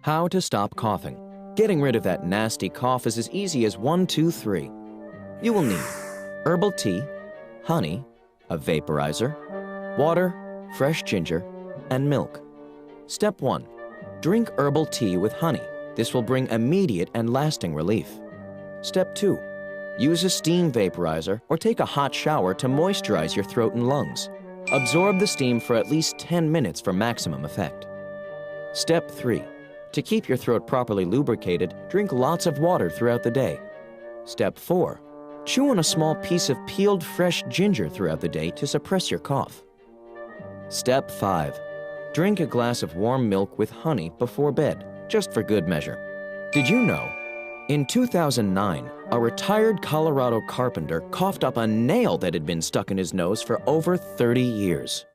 How to stop coughing. Getting rid of that nasty cough is as easy as 1, 2, 3. You will need herbal tea, honey, a vaporizer, water, fresh ginger, and milk. Step 1. Drink herbal tea with honey. This will bring immediate and lasting relief. Step 2. Use a steam vaporizer or take a hot shower to moisturize your throat and lungs. Absorb the steam for at least 10 minutes for maximum effect. Step 3. To keep your throat properly lubricated, drink lots of water throughout the day. Step 4. Chew on a small piece of peeled fresh ginger throughout the day to suppress your cough. Step 5. Drink a glass of warm milk with honey before bed, just for good measure. Did you know? In 2009, a retired Colorado carpenter coughed up a nail that had been stuck in his nose for over 30 years.